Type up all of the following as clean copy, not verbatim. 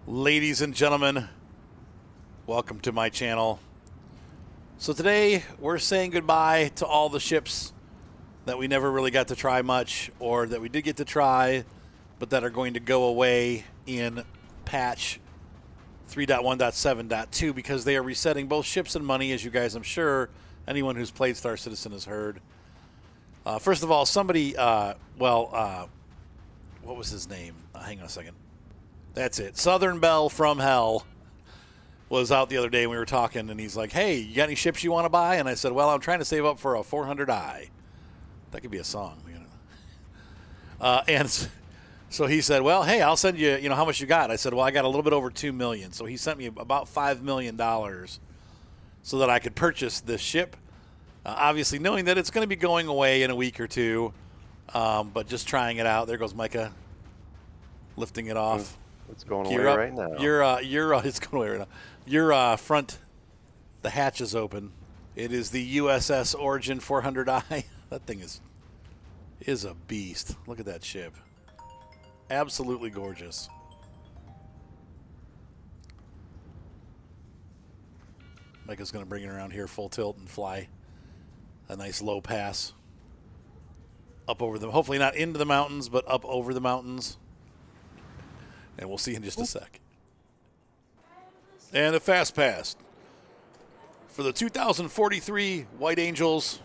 Ladies and gentlemen, welcome to my channel. So today we're saying goodbye to all the ships that we never really got to try much, or that we did get to try but that are going to go away in patch 3.1.7.2 because they are resetting both ships and money, as you guys, I'm sure anyone who's played Star Citizen has heard. First of all, somebody, what was his name? Hang on a second. That's it. Southern Belle from Hell was out the other day and we were talking, and he's like, hey, you got any ships you want to buy? And I said, well, I'm trying to save up for a 400i. That could be a song. And so he said, well, hey, I'll send you, how much you got? I said, well, I got a little bit over $2 million. So he sent me about $5 million so that I could purchase this ship. Obviously, knowing that it's going to be going away in a week or two, but just trying it out. There goes Micah, lifting it off. It's going away right now. It's going away right now. Your front, the hatch is open. It is the USS Origin 400i. That thing is a beast. Look at that ship. Absolutely gorgeous. Micah's going to bring it around here full tilt and fly a nice low pass up over them. Hopefully not into the mountains, but up over the mountains. And we'll see in just a sec. And a fast pass for the 2043 White Angels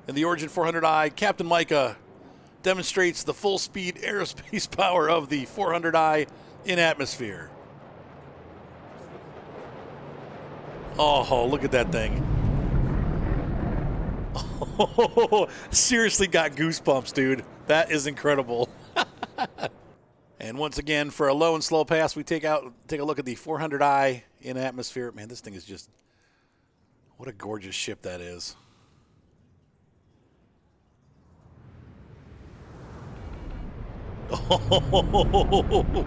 and the Origin 400i. Captain Micah demonstrates the full-speed aerospace power of the 400i in atmosphere. Oh, look at that thing. Oh, seriously got goosebumps, dude. That is incredible. And once again, for a low and slow pass, we take a look at the 400i in atmosphere. Man, this thing is just, what a gorgeous ship that is. Oh,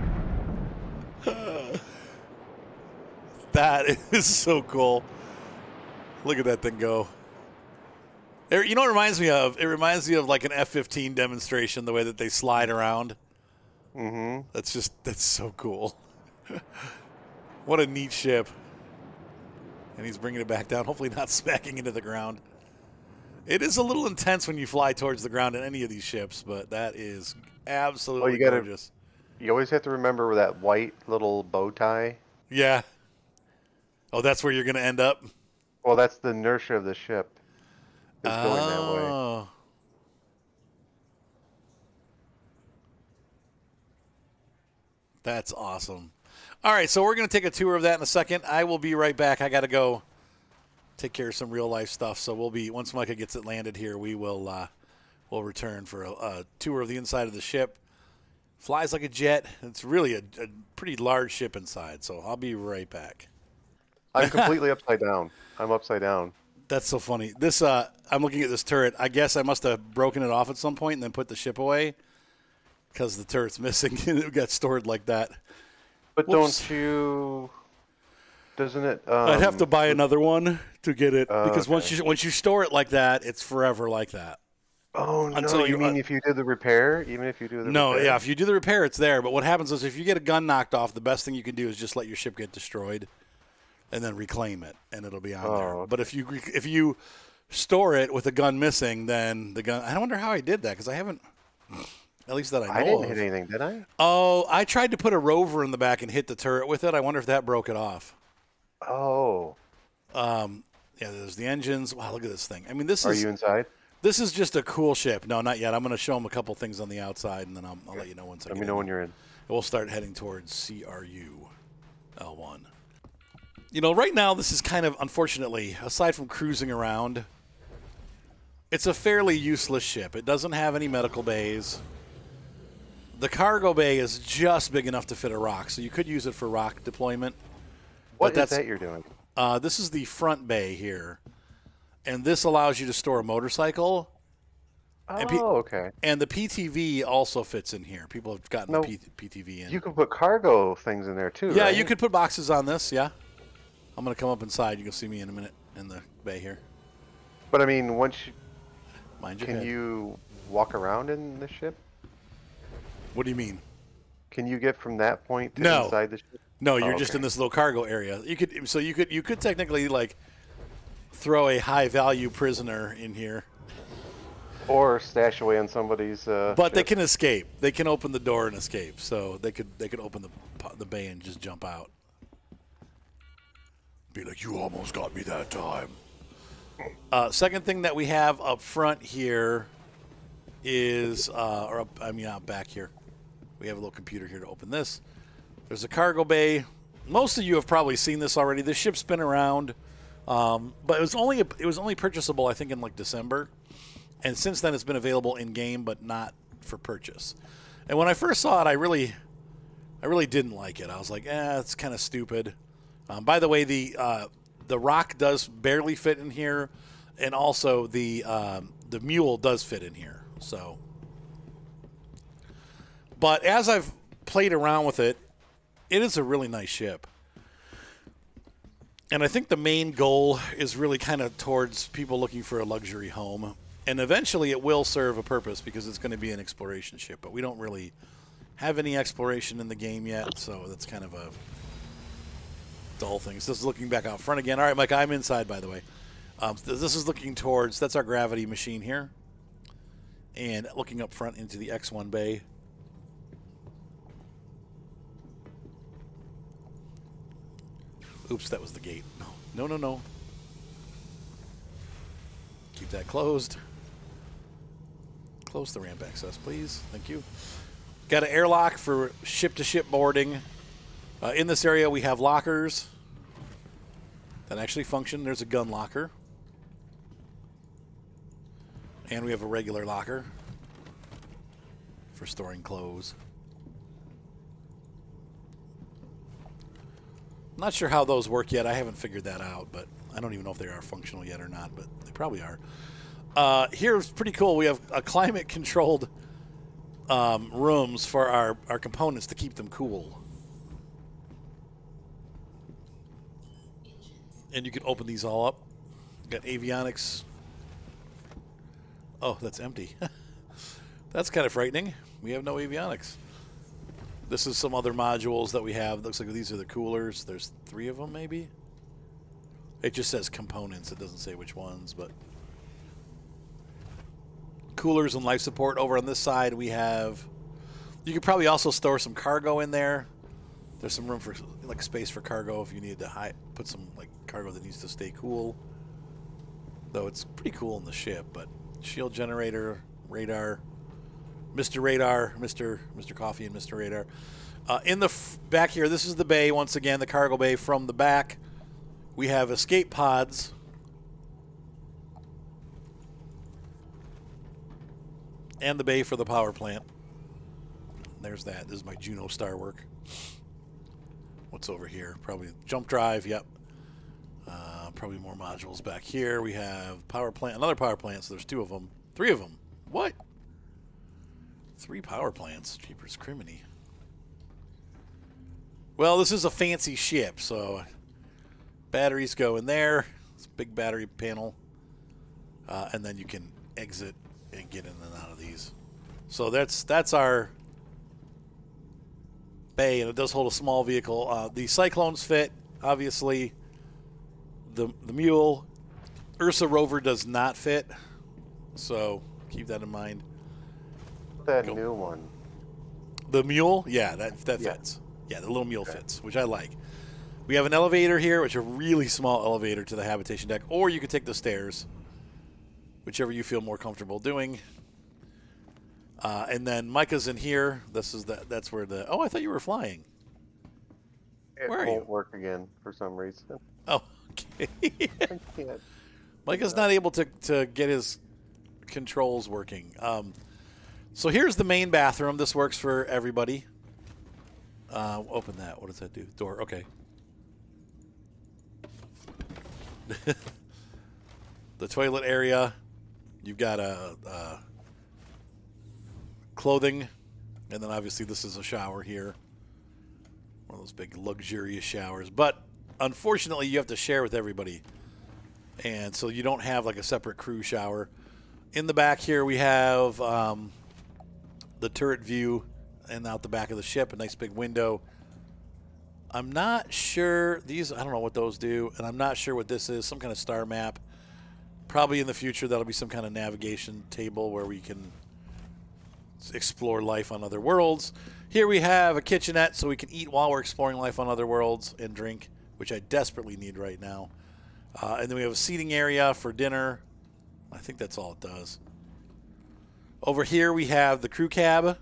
that is so cool. Look at that thing go. You know what it reminds me of? It reminds me of like an F-15 demonstration, the way that they slide around. Mm-hmm. That's so cool. What a neat ship. And he's bringing it back down, hopefully not smacking into the ground. It is a little intense when you fly towards the ground in any of these ships, but that is absolutely gorgeous. You always have to remember that white little bow tie. Yeah. Oh, that's where you're going to end up? Well, that's the inertia of the ship. It's going that way. That's awesome. All right, so we're going to take a tour of that in a second. I will be right back. I got to go take care of some real-life stuff. So we'll be, once Micah gets it landed here, we'll return for a tour of the inside of the ship. Flies like a jet. It's really a pretty large ship inside, so I'll be right back. I'm completely upside down. I'm upside down. That's so funny. This I'm looking at this turret. I guess I must have broken it off at some point and then put the ship away because the turret's missing and it got stored like that. But Whoops. don't you? Doesn't it? I'd have to buy another one to get it because okay. once you store it like that, it's forever like that. Oh no! You mean if you do the repair, even if you do the repair? Yeah, if you do the repair, it's there. But what happens is if you get a gun knocked off, the best thing you can do is just let your ship get destroyed, and then reclaim it, and it'll be on there. Okay. But if you store it with a gun missing, then the gun. I wonder how I did that because I haven't. At least that I know I didn't of. hit anything, did I? Oh, I tried to put a rover in the back and hit the turret with it. I wonder if that broke it off. Oh. Yeah, there's the engines. Wow, look at this thing. I mean, this is. Are you inside? This is just a cool ship. No, not yet. I'm going to show them a couple things on the outside, and then I'll let you know once I get in. Let me know when you're in. We'll start heading towards Cru L1. Right now, this is kind of, unfortunately, aside from cruising around, it's a fairly useless ship. It doesn't have any medical bays. The cargo bay is just big enough to fit a rock, so you could use it for rock deployment. What is that you're doing? This is the front bay here, and this allows you to store a motorcycle. Oh, okay. And the PTV also fits in here. People have gotten the PTV in. You can put cargo things in there, too, Yeah, right? you could put boxes on this, yeah. I'm going to come up inside. You can see me in a minute in the bay here. But, I mean, once you... Mind your Can head. you walk around in the ship? What do you mean? Can you get from that point to No. inside the ship? No, you're just in this little cargo area. You could technically like throw a high value prisoner in here, or stash away on somebody's. But ship. they can escape. They can open the door and escape. So they could open the bay and just jump out. Be like, you almost got me that time. Second thing that we have up front here is, out back here. We have a little computer here to open this. There's a cargo bay. Most of you have probably seen this already. This ship's been around, but it was only purchasable, I think, in like December, and since then it's been available in game, but not for purchase. And when I first saw it, I really didn't like it. I was like, it's kind of stupid. By the way, the rock does barely fit in here, and also the mule does fit in here. So, but as I've played around with it, it is a really nice ship. And I think the main goal is really kind of towards people looking for a luxury home. And eventually it will serve a purpose because it's going to be an exploration ship. But we don't really have any exploration in the game yet, so that's kind of a dull thing. So this is looking back out front again. All right, Mike, I'm inside, by the way. This is looking towards, that's our gravity machine here. And looking up front into the X1 bay. Oops, that was the gate. No. Keep that closed. Close the ramp access, please. Thank you. Got an airlock for ship-to-ship boarding. In this area, we have lockers that actually function. There's a gun locker. And we have a regular locker for storing clothes. Not sure how those work yet. I haven't figured that out, but I don't even know if they are functional yet or not, but they probably are. Here's pretty cool. We have a climate-controlled rooms for our components to keep them cool. And you can open these all up. Got avionics. Oh, that's empty. That's kind of frightening. We have no avionics. This is some other modules that we have. Looks like these are the coolers. There's 3 of them, maybe. It just says components. It doesn't say which ones, but coolers and life support. Over on this side, we have. You could probably also store some cargo in there. There's some room for like space for cargo if you need to put some like cargo that needs to stay cool. Though it's pretty cool in the ship, but shield generator, radar. Mr. Radar, Mr. Coffee, and Mr. Radar. In the back here, this is the bay, once again, the cargo bay. From the back, we have escape pods. And the bay for the power plant. There's that. This is my Juno Star work. What's over here? Probably jump drive, yep. Probably more modules back here. We have power plant, another power plant, so there's 2 of them. 3 of them. What? 3 power plants. Jeepers criminy. Well, this is a fancy ship, so batteries go in there. It's a big battery panel. And then you can exit and get in and out of these. So that's our bay, and it does hold a small vehicle. The Cyclones fit, obviously. The Mule. Ursa Rover does not fit, so keep that in mind. That new one. The Mule? Yeah, that fits. Yeah, the little Mule fits, which I like. We have an elevator here, which is a really small elevator to the habitation deck, or you could take the stairs, whichever you feel more comfortable doing. And then Micah's in here. That's where the. Oh, I thought you were flying. It won't work again for some reason. Oh, okay. I can't. Micah's not able to get his controls working. So here's the main bathroom. This works for everybody. Open that. What does that do? Door. Okay. The toilet area. You've got a clothing, and then obviously this is a shower here. One of those big luxurious showers. But unfortunately, you have to share with everybody. And so you don't have like a separate crew shower. In the back here, we have the turret view and out the back of the ship, a nice big window. I'm not sure. These, I don't know what those do, and I'm not sure what this is. Some kind of star map. Probably in the future, that'll be some kind of navigation table where we can explore life on other worlds. Here we have a kitchenette so we can eat while we're exploring life on other worlds and drink, which I desperately need right now. And then we have a seating area for dinner. I think that's all it does. Over here we have the crew cab.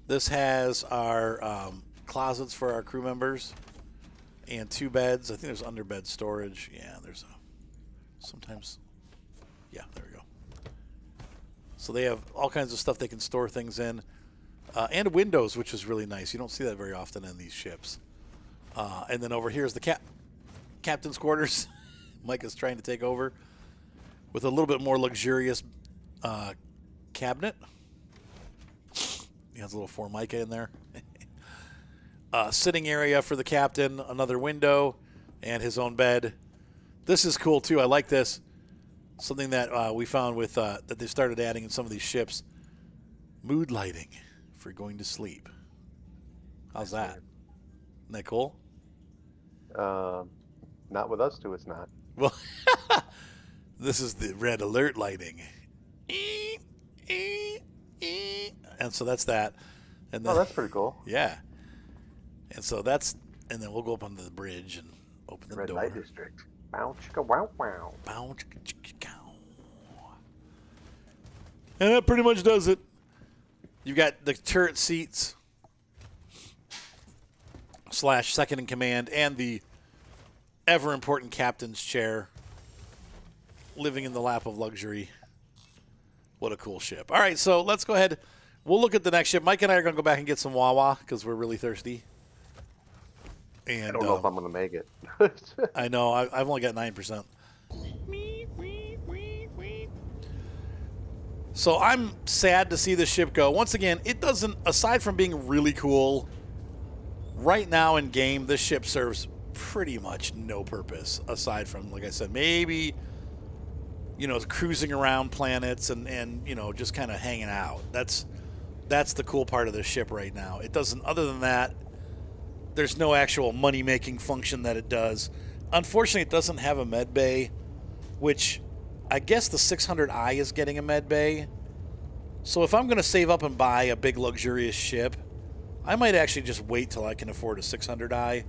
This has our closets for our crew members and 2 beds. I think there's underbed storage. Yeah, there's sometimes. Yeah, there we go. So they have all kinds of stuff they can store things in. And windows, which is really nice. You don't see that very often in these ships. And then over here is the captain's quarters. Mike is trying to take over with a little bit more luxurious cabinet. He has a little Formica in there. Sitting area for the captain, another window, and his own bed. This is cool, too. I like this. Something that we found with that they started adding in some of these ships. Mood lighting for going to sleep. How's that? Isn't that cool? Not with us two, it's not. Well, this is the red alert lighting. And so that's that. And then, oh, that's pretty cool. Yeah. And so that's, and then we'll go up onto the bridge and open the Red door. light district. Bow chicka wow wow. Bow chicka chicka cow. And that pretty much does it. You've got the turret seats / second in command and the ever important captain's chair living in the lap of luxury. What a cool ship. All right, so let's go ahead. We'll look at the next ship. Mike and I are going to go back and get some Wawa because we're really thirsty. And I don't know if I'm going to make it. I know. I've only got 9%. So I'm sad to see this ship go. Once again, it doesn't, aside from being really cool, right now in game, this ship serves pretty much no purpose aside from, like I said, maybe, you know, cruising around planets and you know, just kind of hanging out. That's the cool part of this ship right now. It doesn't, other than that, there's no actual money-making function that it does. Unfortunately, it doesn't have a med bay, which I guess the 600i is getting a med bay. So if I'm going to save up and buy a big luxurious ship, I might actually just wait till I can afford a 600i,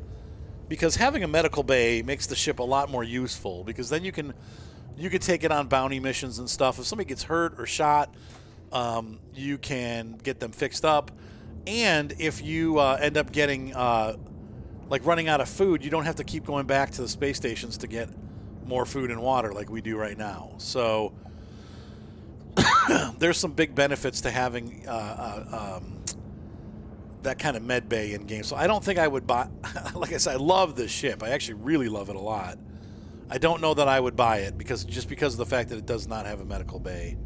because having a medical bay makes the ship a lot more useful, because then you can take it on bounty missions and stuff. If somebody gets hurt or shot, you can get them fixed up. And if you end up getting, like running out of food, you don't have to keep going back to the space stations to get more food and water like we do right now. So there's some big benefits to having that kind of med bay in game. So I don't think I would buy, like I said, I love this ship. I actually really love it a lot. I don't know that I would buy it because of the fact that it does not have a medical bay.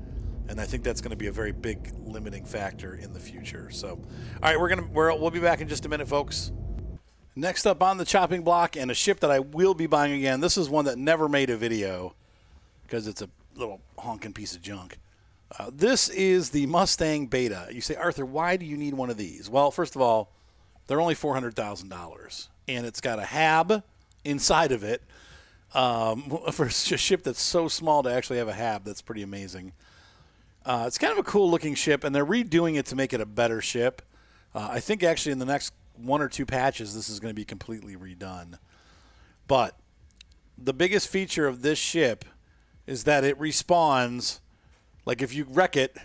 And I think that's going to be a very big limiting factor in the future. So, all right, we'll be back in just a minute, folks. Next up on the chopping block, and a ship that I will be buying again. This is one that never made a video because it's a little honking piece of junk. This is the Mustang Beta. You say, Arthur, why do you need one of these? Well, first of all, they're only $400,000, and it's got a hab inside of it. For a ship that's so small to actually have a hab, that's pretty amazing. It's kind of a cool-looking ship, and they're redoing it to make it a better ship. I think actually in the next 1 or 2 patches, this is going to be completely redone. But the biggest feature of this ship is that it respawns, like if you wreck it,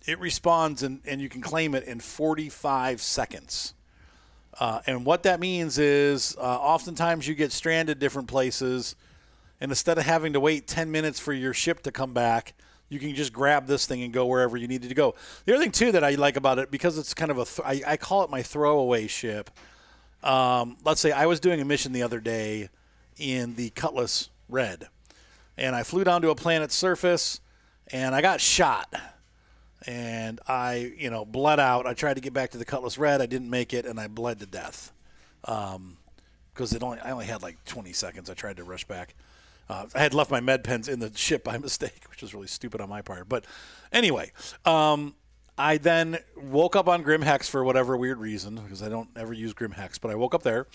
it respawns and you can claim it in 45 seconds. And what that means is oftentimes you get stranded different places, and instead of having to wait 10 minutes for your ship to come back, you can just grab this thing and go wherever you needed to go. The other thing, too, that I like about it, because it's kind of I call it my throwaway ship. Let's say I was doing a mission the other day in the Cutlass Red, and I flew down to a planet's surface, and I got shot, and I, bled out. I tried to get back to the Cutlass Red. I didn't make it, and I bled to death because I only had like 20 seconds. I tried to rush back. I had left my med pens in the ship by mistake, which was really stupid on my part. But anyway, I then woke up on Grim Hex for whatever weird reason, because I don't ever use Grim Hex. But I woke up there,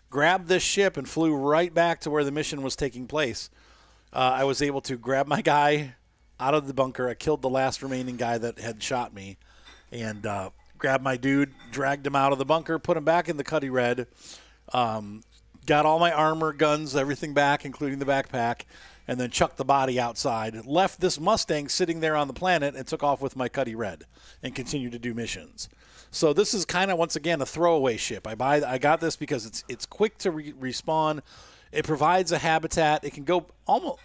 grabbed this ship and flew right back to where the mission was taking place. I was able to grab my guy out of the bunker. I killed the last remaining guy that had shot me, and grabbed my dude, dragged him out of the bunker, put him back in the Cuddy Red, got all my armor, guns, everything back, including the backpack, and then chucked the body outside, left this Mustang sitting there on the planet, and took off with my Cuddy Red and continued to do missions. So this is kind of, once again, a throwaway ship. I got this because it's quick to respawn. It provides a habitat. It can go almost,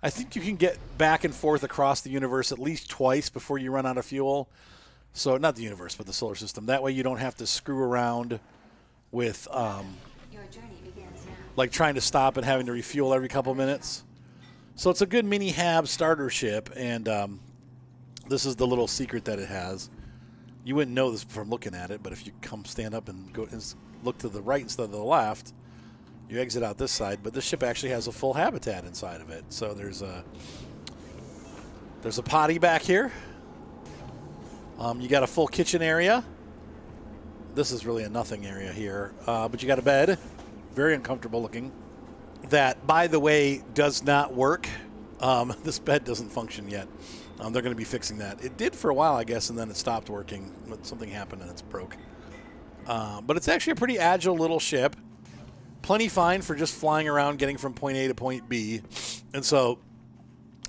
I think you can get back and forth across the universe at least twice before you run out of fuel. So not the universe, but the solar system. That way you don't have to screw around with Your journey begins now. like trying to stop and having to refuel every couple minutes. So it's a good mini hab starter ship, and this is the little secret that it has. You wouldn't know this from looking at it, but if you come stand up and go and look to the right instead of the left, you exit out this side. But this ship actually has a full habitat inside of it. So there's a potty back here. You got a full kitchen area. This is really a nothing area here, but you got a bed, very uncomfortable looking. That, by the way, does not work. This bed doesn't function yet. They're going to be fixing that. It did for a while, I guess, and then it stopped working. But something happened and it's broke. But it's actually a pretty agile little ship. Plenty fine for just flying around, getting from point A to point B. And so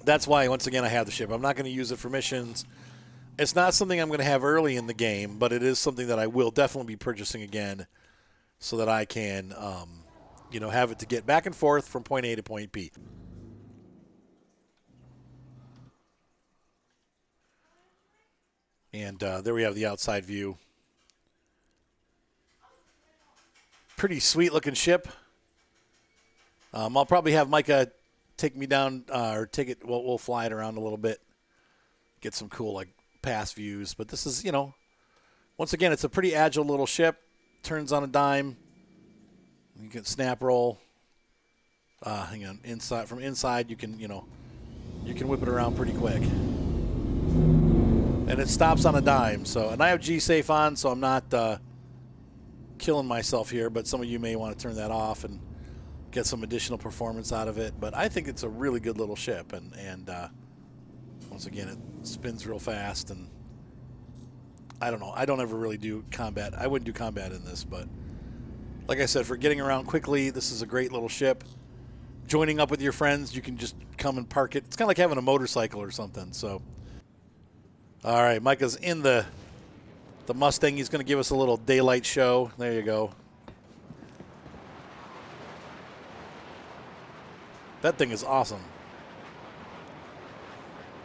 that's why, once again, I have the ship. I'm not going to use it for missions. It's not something I'm going to have early in the game, but it is something that I will definitely be purchasing again so that I can, have it to get back and forth from point A to point B. And there we have the outside view. Pretty sweet looking ship. I'll probably have Micah take me down or take it. We'll fly it around a little bit, get some cool past views. But this is, once again, it's a pretty agile little ship. Turns on a dime. You can snap roll. Hang on, inside from inside you can whip it around pretty quick. And it stops on a dime. So, and I have G-Safe on, so I'm not killing myself here. But some of you may want to turn that off and get some additional performance out of it. But I think it's a really good little ship, and once again, it spins real fast. And I don't know. I don't ever really do combat. I wouldn't do combat in this, but like I said, for getting around quickly, this is a great little ship. Joining up with your friends, you can just come and park it. It's kind of like having a motorcycle or something. So, all right, Micah's in the Mustang. He's going to give us a little daylight show. There you go. That thing is awesome.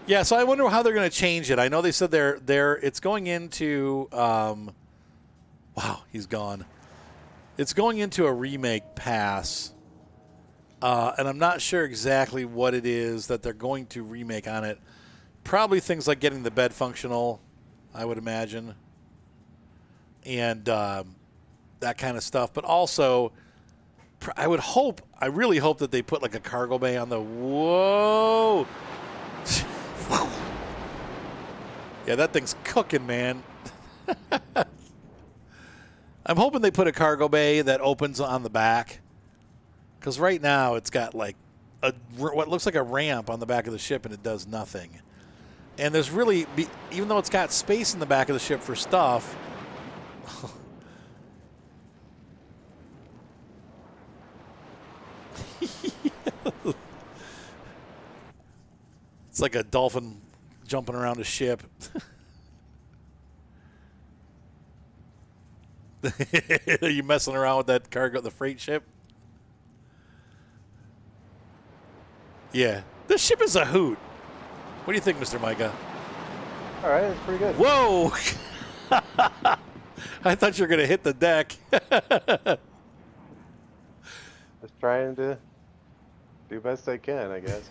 Yeah, so I wonder how they're going to change it. I know they said it's going into wow, he's gone. It's going into a remake pass, and I'm not sure exactly what it is that they're going to remake on it. Probably things like getting the bed functional, I would imagine, and that kind of stuff. But also, I really hope that they put like a cargo bay on the, whoa. Yeah, that thing's cooking, man. I'm hoping they put a cargo bay that opens on the back, because right now it's got like what looks like a ramp on the back of the ship, and it does nothing. And there's really, even though it's got space in the back of the ship for stuff, it's like a dolphin jumping around a ship. Are you messing around with that cargo, the freight ship? Yeah. This ship is a hoot. What do you think, Mr. Micah? All right, that's pretty good. Whoa! I thought you were going to hit the deck. Just trying to do best I can, I guess.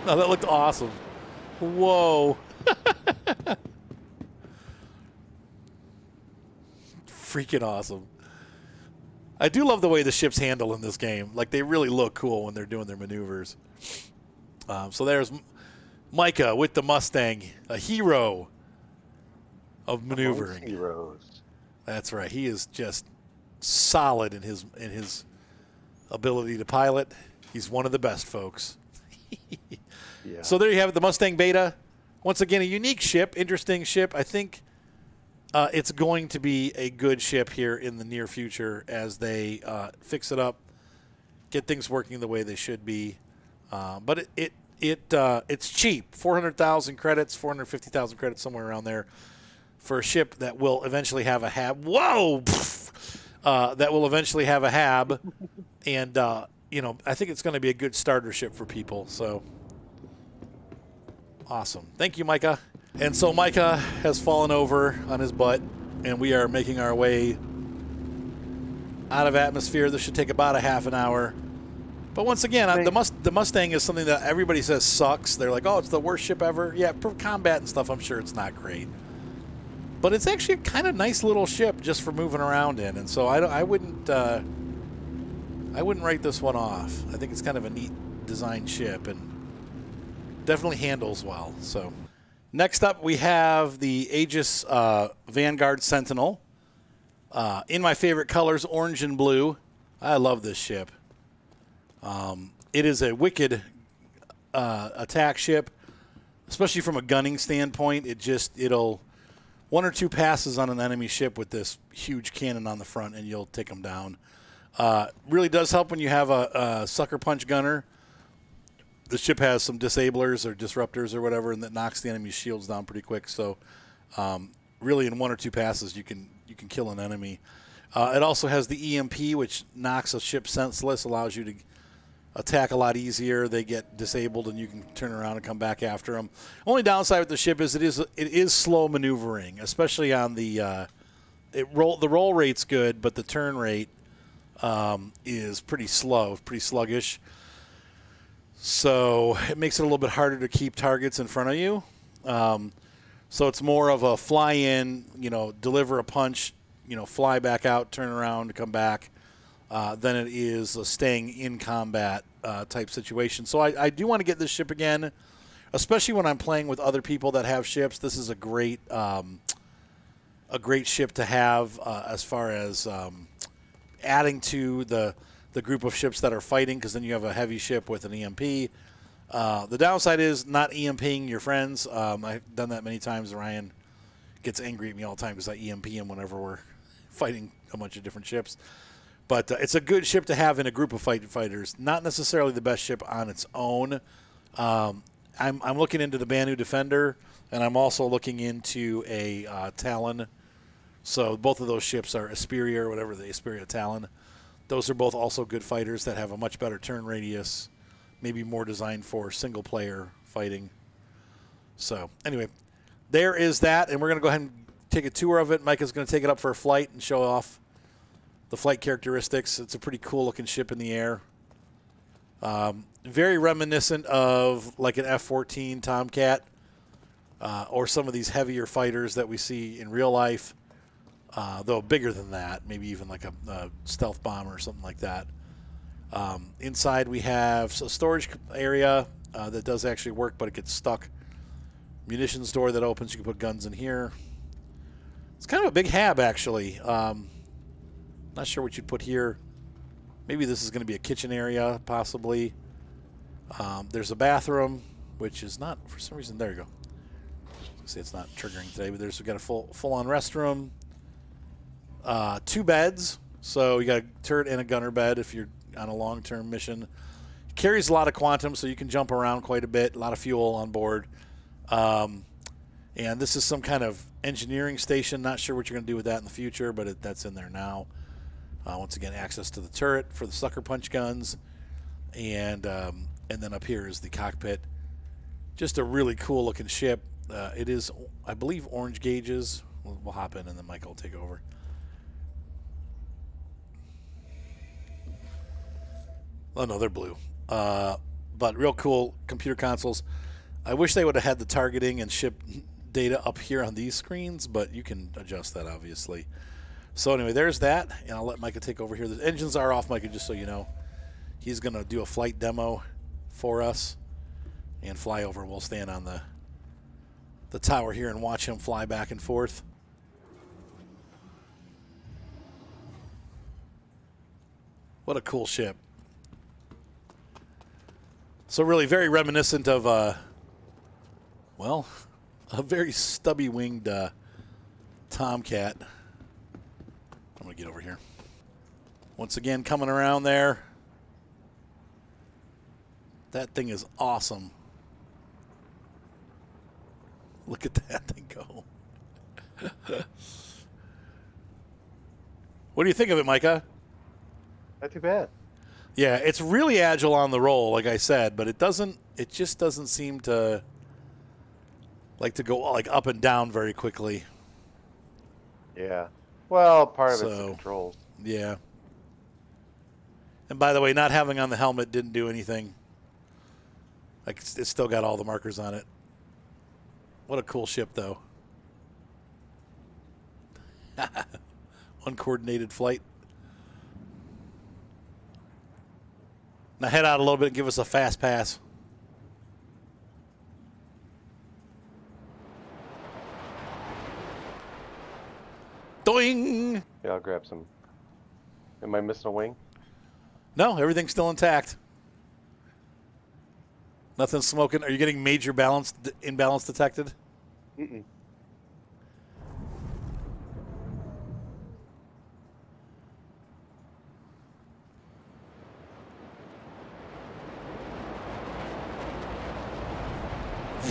No, that looked awesome. Whoa. Freaking awesome. I do love the way the ships handle in this game. Like, they really look cool when they're doing their maneuvers. So there's Micah with the Mustang, a hero of maneuvering. Heroes. That's right. He is just solid in his ability to pilot. He's one of the best, folks. Yeah. So there you have it, the Mustang Beta. Once again, a unique ship, interesting ship. I think it's going to be a good ship here in the near future as they fix it up, get things working the way they should be. But it's cheap, 400,000 credits, 450,000 credits, somewhere around there, for a ship that will eventually have a hab. Whoa! That will eventually have a hab, and I think it's going to be a good starter ship for people. So. Awesome. Thank you, Micah. And so Micah has fallen over on his butt, and we are making our way out of atmosphere. This should take about a half an hour. But once again, the Mustang is something that everybody says sucks. They're like, oh, it's the worst ship ever. Yeah, for combat and stuff, I'm sure it's not great. But it's actually a kind of nice little ship just for moving around in. And so I wouldn't write this one off. I think it's kind of a neat design ship, and definitely handles well. So next up we have the Aegis Vanguard Sentinel in my favorite colors, orange and blue. I love this ship. It is a wicked attack ship, especially from a gunning standpoint. It'll one or two passes on an enemy ship with this huge cannon on the front and you'll take them down. Really does help when you have a sucker punch gunner. The ship has some disablers or disruptors or whatever, and that knocks the enemy's shields down pretty quick. So, really, in one or two passes, you can kill an enemy. It also has the EMP, which knocks a ship senseless, allows you to attack a lot easier. They get disabled, and you can turn around and come back after them. Only downside with the ship is it is slow maneuvering, especially on the the roll rate's good, but the turn rate is pretty slow, pretty sluggish. So it makes it a little bit harder to keep targets in front of you. So it's more of a fly-in, deliver a punch, fly back out, turn around, come back, than it is a staying in combat type situation. So I do want to get this ship again, especially when I'm playing with other people that have ships. This is a great ship to have as far as adding to the group of ships that are fighting, because then you have a heavy ship with an EMP. The downside is not EMPing your friends. I've done that many times. Ryan gets angry at me all the time because I EMP him whenever we're fighting a bunch of different ships. But it's a good ship to have in a group of fighters. Not necessarily the best ship on its own. I'm looking into the Banu Defender, and I'm also looking into a Talon. So both of those ships are Asperia or whatever, the Asperia Talon. Those are both also good fighters that have a much better turn radius, maybe more designed for single-player fighting. So, anyway, there is that, and we're going to go ahead and take a tour of it. Micah's going to take it up for a flight and show off the flight characteristics. It's a pretty cool-looking ship in the air. Very reminiscent of like an F-14 Tomcat or some of these heavier fighters that we see in real life. Though bigger than that, maybe even like a stealth bomber or something like that. Inside we have a storage area that does actually work, but it gets stuck. Munitions door that opens. You can put guns in here. It's kind of a big hab, actually. Not sure what you'd put here. Maybe this is going to be a kitchen area, possibly. There's a bathroom, which is not, for some reason, there you go. See, it's not triggering today, but we've got a full-on restroom. 2 beds, so you got a turret and a gunner bed if you're on a long-term mission. It carries a lot of quantum, so you can jump around quite a bit. A lot of fuel on board. And this is some kind of engineering station. Not sure what you're going to do with that in the future, but that's in there now. Once again, access to the turret for the sucker punch guns, and then up here is the cockpit. Just a really cool-looking ship. It is, I believe, orange gauges. We'll hop in, and then Michael will take over. Oh, no, they're blue. But real cool computer consoles. I wish they would have had the targeting and ship data up here on these screens, but you can adjust that, obviously. So anyway, there's that, and I'll let Micah take over here. The engines are off, Micah, just so you know. He's going to do a flight demo for us and fly over. We'll stand on the tower here and watch him fly back and forth. What a cool ship. So really very reminiscent of, well, a very stubby-winged Tomcat. I'm going to get over here. Once again, coming around there. That thing is awesome. Look at that thing go. What do you think of it, Micah? Not too bad. Yeah, it's really agile on the roll, like I said, but it just doesn't seem to like to go like up and down very quickly. Yeah. Well, part of it's the controls. Yeah. And by the way, not having on the helmet didn't do anything. Like it's still got all the markers on it. What a cool ship, though. Uncoordinated flight. Now head out a little bit and give us a fast pass. Doing. Yeah, I'll grab some. Am I missing a wing? No, everything's still intact. Nothing smoking. Are you getting major imbalance detected? Mm-mm.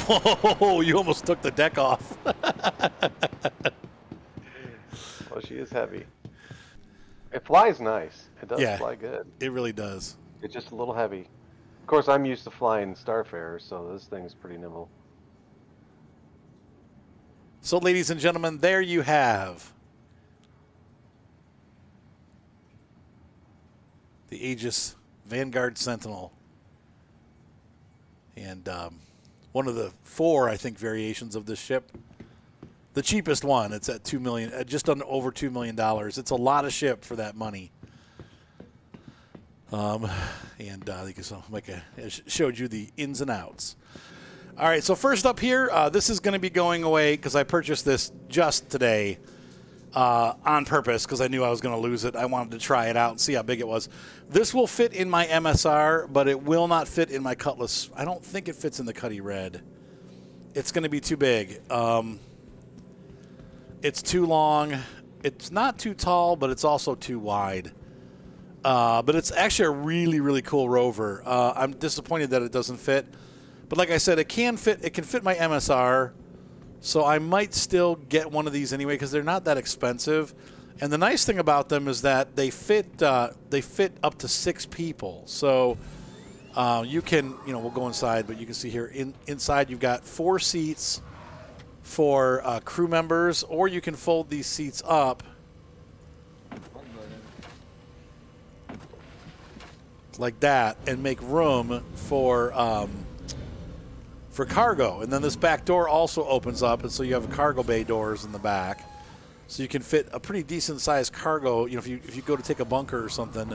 Whoa, you almost took the deck off. Well, she is heavy. It flies nice. It does fly good. It really does. It's just a little heavy. Of course, I'm used to flying Starfarer, so this thing's pretty nimble. So, ladies and gentlemen, there you have the Aegis Vanguard Sentinel. And one of the 4, I think, variations of this ship. The cheapest one. It's at $2 million, just over $2 million. It's a lot of ship for that money. And I think so. Micah showed you the ins and outs. All right, so first up here, this is going to be going away because I purchased this just today on purpose because I knew I was going to lose it. I wanted to try it out and see how big it was. This will fit in my MSR, but it will not fit in my Cutlass. I don't think it fits in the Cuddy Red. It's going to be too big. It's too long. It's not too tall, but it's also too wide. But it's actually a really, really cool rover. I'm disappointed that it doesn't fit. But like I said, it can fit. It can fit my MSR. So I might still get one of these anyway because they're not that expensive. And the nice thing about them is that they fit up to 6 people. So you can, we'll go inside, but you can see here inside you've got 4 seats for crew members, or you can fold these seats up like that and make room for cargo. And then this back door also opens up, and so you have cargo bay doors in the back, so you can fit a pretty decent sized cargo. If you go to take a bunker or something,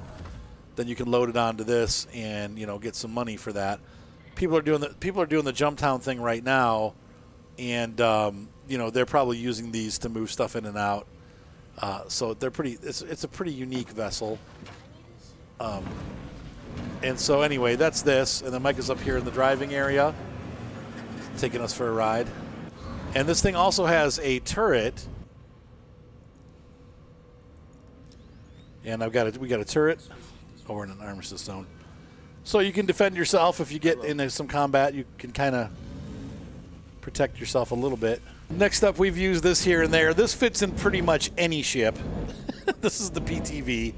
then you can load it onto this and get some money for that. People are doing the Jumptown thing right now, and they're probably using these to move stuff in and out. So they're pretty. It's a pretty unique vessel. And so anyway, that's this, and then Mike is up here in the driving area, taking us for a ride. And this thing also has a turret. And we got a turret over in an armistice zone. So you can defend yourself if you get into some combat. You can kind of protect yourself a little bit. Next up, we've used this here and there. This fits in pretty much any ship. This is the PTV.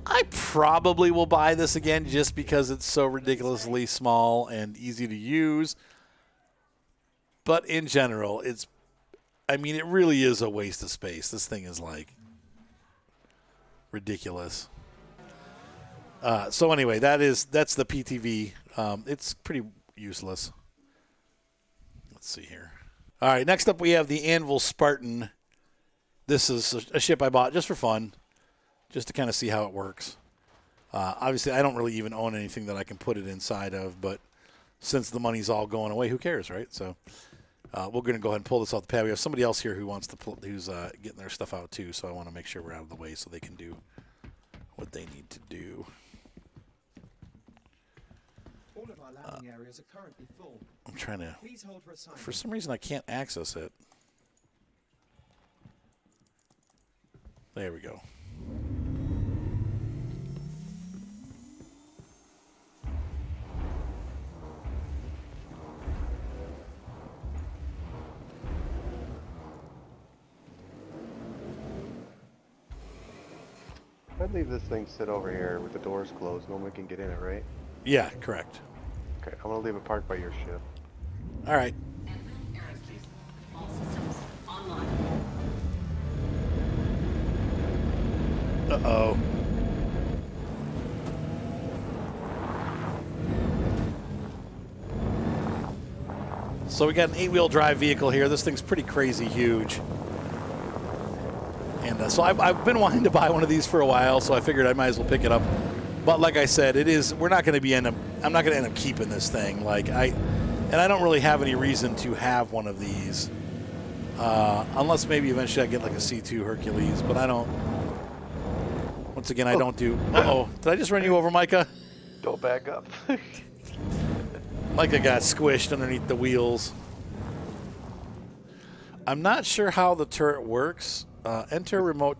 I probably will buy this again just because it's so ridiculously small and easy to use. But in general, it really is a waste of space. This thing is like ridiculous. So anyway, that's the PTV. It's pretty useless. Let's see here. All right, next up we have the Anvil Spartan. This is a ship I bought just for fun, just to kind of see how it works. Obviously, I don't really even own anything that I can put it inside of, but since the money's all going away, who cares, right? So we're going to go ahead and pull this off the pad. We have somebody else here who's getting their stuff out too, so I want to make sure we're out of the way so they can do what they need to do. All of our landing areas are currently full. I'm trying to. Please hold for assignment. For some reason, I can't access it. There we go. I'd leave this thing sit over here with the doors closed. No one can get in it, right? Yeah, correct. Okay, I'm gonna leave it parked by your ship. All right. All systems online. Uh-oh. So we got an 8-wheel drive vehicle here. This thing's pretty crazy huge. And so I've been wanting to buy one of these for a while, so I figured I might as well pick it up. But like I said, we're not going to be I'm not going to end up keeping this thing. And I don't really have any reason to have one of these. Unless maybe eventually I get like a C2 Hercules, but I don't. Once again, I don't do. Uh-oh. Did I just run you over, Micah? Don't back up. Micah got squished underneath the wheels. I'm not sure how the turret works. Enter remote.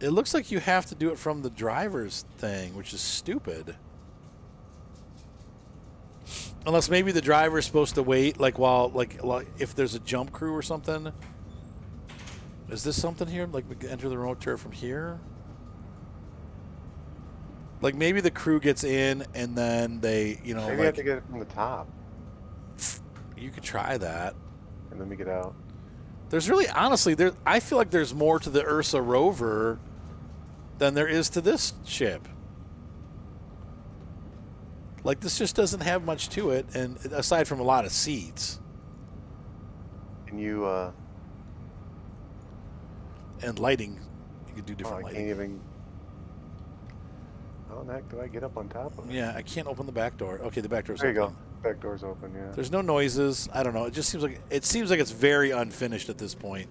It looks like you have to do it from the driver's thing, which is stupid. Unless maybe the driver's supposed to wait, like if there's a jump crew or something. Is this something here? Like we can enter the remote turret from here? Like maybe the crew gets in and then they, Maybe I have to get it from the top. You could try that. And let me get out. There's really, honestly, I feel like there's more to the Ursa rover than there is to this ship. Like, this just doesn't have much to it, and aside from a lot of seats. Can you, And lighting. You could do different lighting. I can't even... How the heck do I get up on top of it? Yeah, I can't open the back door. Okay, the back door's there you open. go. Back door's open, yeah. There's no noises. I don't know. It just seems like it's very unfinished at this point.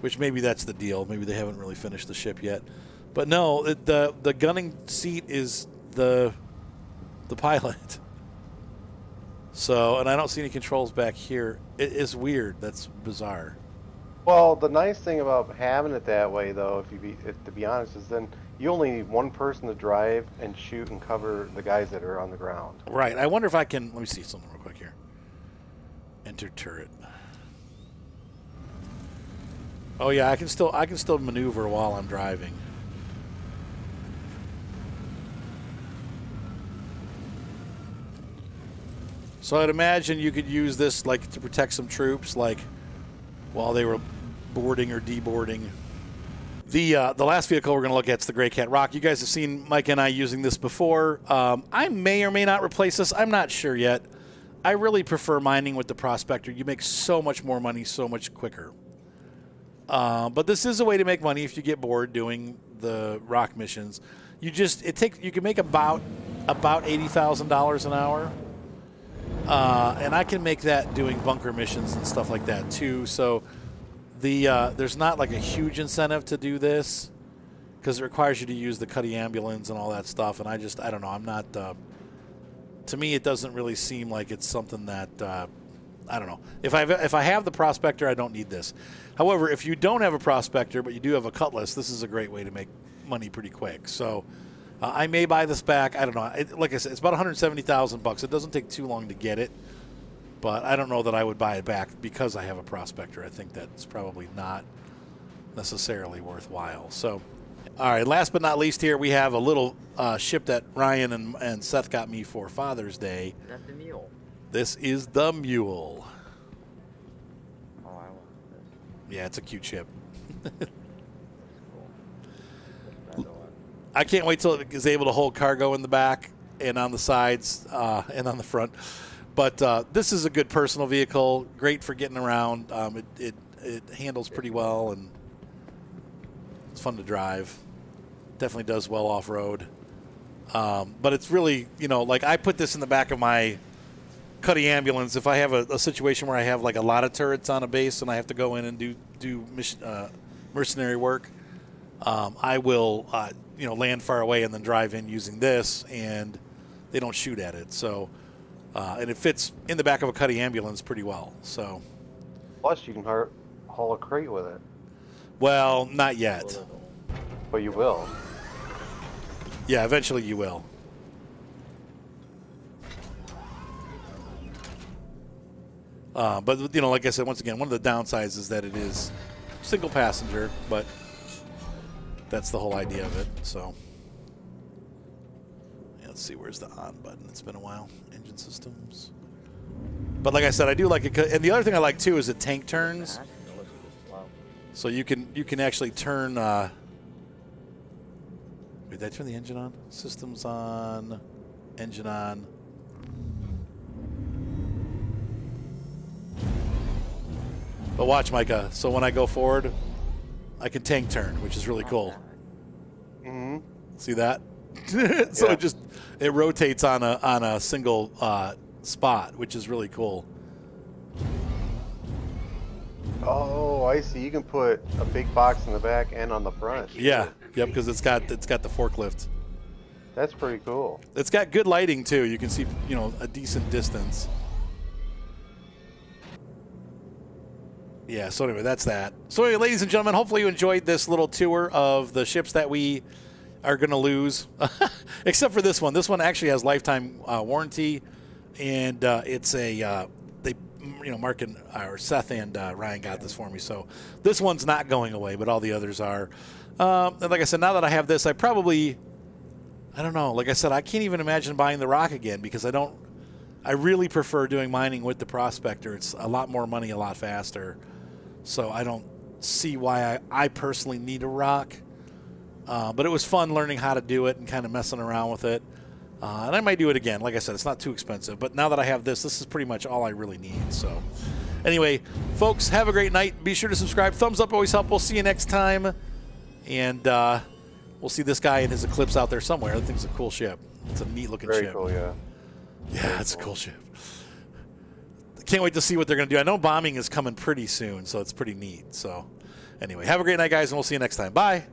Which maybe that's the deal. Maybe they haven't really finished the ship yet. But no, the gunning seat is the pilot. So, and I don't see any controls back here. It is weird. That's bizarre. Well, the nice thing about having it that way, though, if to be honest, is then you only need one person to drive and shoot and cover the guys that are on the ground. Right. I wonder if I can. Let me see something real quick here. Enter turret. Oh yeah, I can still maneuver while I'm driving. So I'd imagine you could use this like to protect some troops, like while they were boarding or deboarding. The last vehicle we're going to look at is the Gray Cat Rock. You guys have seen Mike and I using this before. I may or may not replace this. I'm not sure yet. I really prefer mining with the Prospector. You make so much more money so much quicker. But this is a way to make money if you get bored doing the rock missions. You can make about $80,000 an hour. And I can make that doing bunker missions and stuff like that too. So there's not like a huge incentive to do this because it requires you to use the Cuddy ambulance and all that stuff. And I don't know. I'm not. To me, it doesn't really seem like it's something that I don't know. If I have the Prospector, I don't need this. However, if you don't have a Prospector but you do have a Cutlass, this is a great way to make money pretty quick. So. I may buy this back. I don't know. Like I said, it's about $170,000. It doesn't take too long to get it, but I don't know that I would buy it back because I have a Prospector. I think that's probably not necessarily worthwhile. So, all right. Last but not least, here we have a little ship that Ryan and Seth got me for Father's Day. Is that the mule? This is the Mule. Oh, I want this. Yeah, it's a cute ship. That's cool. I can't wait till it is able to hold cargo in the back and on the sides and on the front. But this is a good personal vehicle, great for getting around. It handles pretty well, and it's fun to drive. Definitely does well off-road. But it's really, like I put this in the back of my Cuddy ambulance. If I have a situation where I have like a lot of turrets on a base and I have to go in and do mercenary work, I will, you know, land far away and then drive in using this, and they don't shoot at it. So, and it fits in the back of a Cuddy ambulance pretty well. So, Plus, you can haul a crate with it. well, not yet. But you will. Yeah, eventually you will. But, you know, like I said, once again, one of the downsides is that it is single passenger, but that's the whole idea of it. So, yeah, let's see, where's the on button? It's been a while. Engine systems. But like I said, I do like it. And the other thing I like, too, is it tank turns. So you can actually turn... wait, did I turn the engine on? Systems on. Engine on. But watch, Micah. So when I go forward, I can tank turn, which is really cool. Mm-hmm. See that? So Yeah. it rotates on a single spot, which is really cool. Oh, I see. You can put a big box in the back and on the front. Yeah, yep, because it's got the forklift. That's pretty cool. It's got good lighting too. You can see, you know, a decent distance. Yeah, so anyway, that's that. So anyway, ladies and gentlemen, hopefully you enjoyed this little tour of the ships that we are going to lose. Except for this one. This one actually has lifetime warranty, and it's a they, you know, Mark and or Seth and Ryan got this for me. So this one's not going away, but all the others are. And like I said, now that I have this, I don't know. Like I said, I can't even imagine buying the Rock again because I really prefer doing mining with the Prospector. It's a lot more money, a lot faster. So I don't see why I personally need a Rock. But it was fun learning how to do it and kind of messing around with it. And I might do it again. Like I said, it's not too expensive. But now that I have this is pretty much all I really need. So anyway, folks, have a great night. Be sure to subscribe. Thumbs up always help. We'll see you next time. And we'll see this guy in his Eclipse out there somewhere. That thing's a cool ship. It's a neat-looking ship. Very cool, yeah. Yeah, it's a cool ship. Can't wait to see what they're going to do. I know bombing is coming pretty soon, so it's pretty neat. So anyway, have a great night, guys, and we'll see you next time. Bye.